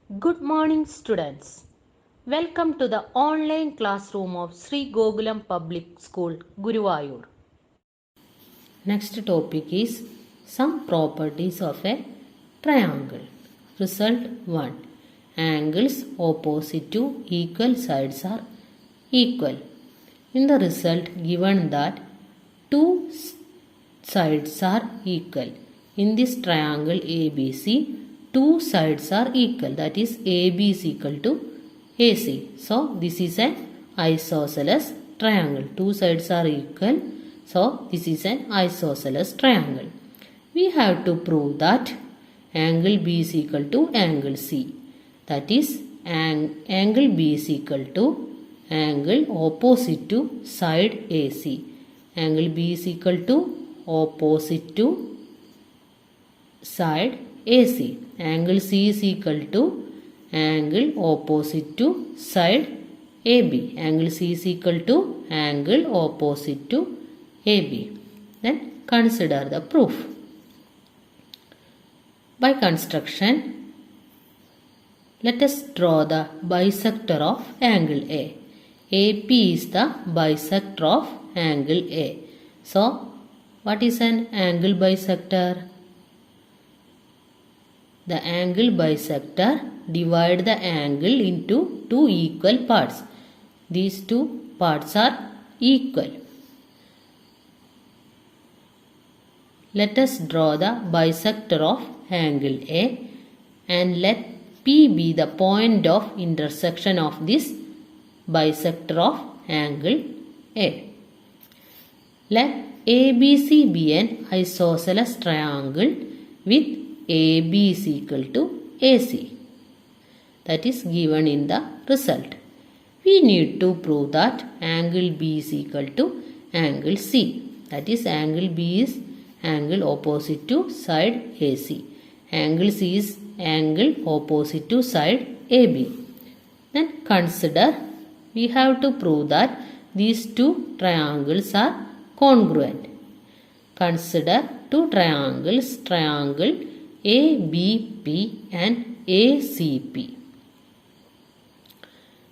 Good morning, students. Welcome to the online classroom of Sri Gokulam Public School, Guruvayur. Next topic is some properties of a triangle. Result 1. Angles opposite to equal sides are equal. In the result given that two sides are equal. In this triangle ABC, two sides are equal. That is AB is equal to AC. So this is an isosceles triangle. Two sides are equal. So this is an isosceles triangle. We have to prove that angle B is equal to angle C. That is angle B is equal to angle opposite to side AC. Angle B is equal to opposite to side AC. Angle C is equal to angle opposite to side AB. Angle C is equal to angle opposite to AB. Then consider the proof. By construction, let us draw the bisector of angle A. AP is the bisector of angle A. So, what is an angle bisector? The angle bisector divide the angle into two equal parts. These two parts are equal. Let us draw the bisector of angle A and let P be the point of intersection of this bisector of angle A. Let ABC be an isosceles triangle with AB is equal to AC. That is given in the result. We need to prove that angle B is equal to angle C. That is angle B is angle opposite to side AC. Angle C is angle opposite to side AB. Then consider, we have to prove that these two triangles are congruent. Consider two triangles, triangle ABP and ACP.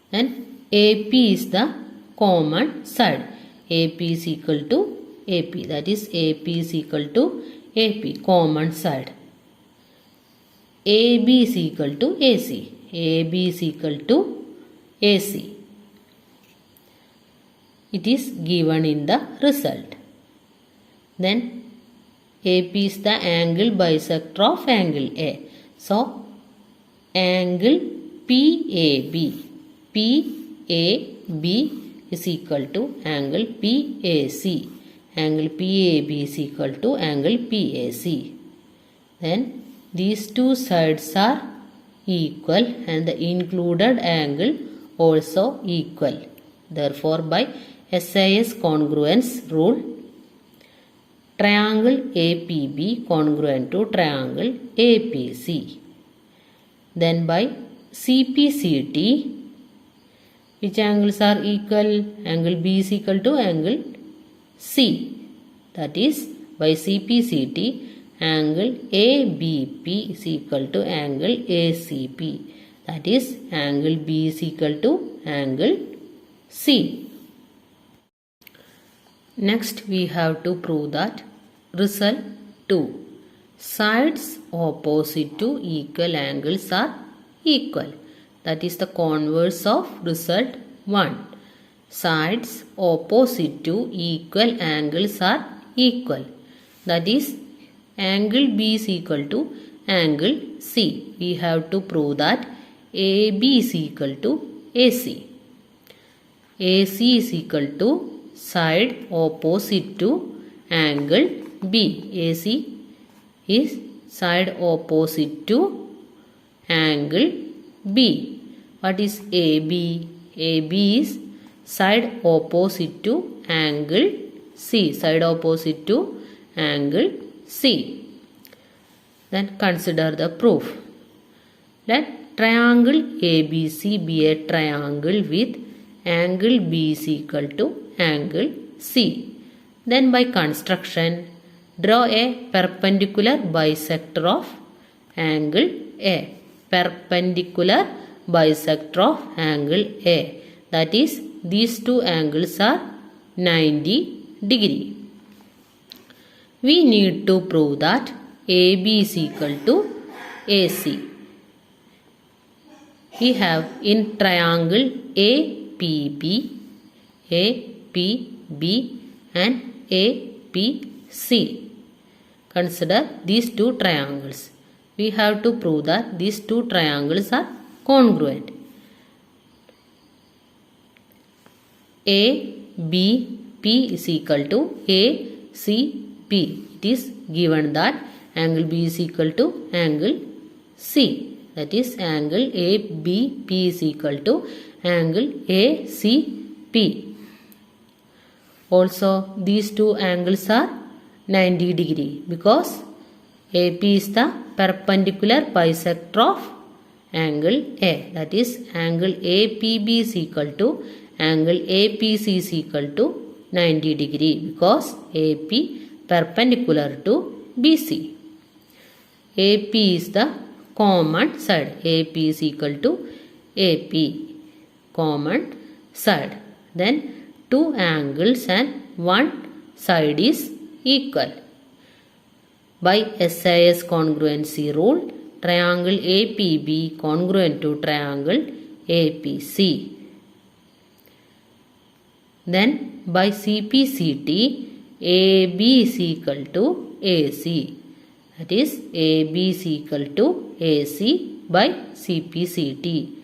Then AP is the common side. AP is equal to AP. That is AP is equal to AP, common side. AB is equal to AC. AB is equal to AC. It is given in the result. Then AP is the angle bisector of angle A. So, angle PAB. PAB is equal to angle PAC. Angle PAB is equal to angle PAC. Then, these two sides are equal and the included angle also equal. Therefore, by SIS congruence rule, triangle APB congruent to triangle APC. Then by CPCT, which angles are equal? Angle B is equal to angle C. That is, by CPCT, angle ABP is equal to angle ACP. That is, angle B is equal to angle C. Next, we have to prove that result 2. Sides opposite to equal angles are equal. That is the converse of result 1. Sides opposite to equal angles are equal. That is, angle B is equal to angle C. We have to prove that AB is equal to AC. AC is equal to side opposite to angle B. AC is side opposite to angle B. What is AB? AB is side opposite to angle C. Side opposite to angle C. Then consider the proof. Let triangle ABC be a triangle with angle B is equal to angle C. Then by construction, draw a perpendicular bisector of angle A. perpendicular bisector of angle A. That is, these two angles are 90 degree. We need to prove that AB is equal to AC. We have in triangle APB and APC. Consider these two triangles. We have to prove that these two triangles are congruent. ABP is equal to ACP. It is given that angle B is equal to angle C. That is, angle ABP is equal to angle ACP. Also, these two angles are 90 degree because AP is the perpendicular bisector of angle A. That is, angle APB is equal to angle APC is equal to 90 degree because AP perpendicular to BC. AP is the common side. AP is equal to AP, common side. Then two angles and one side is equal. By SIS congruency rule, triangle APB congruent to triangle APC. Then by CPCT, AB is equal to AC. That is, AB is equal to AC by CPCT.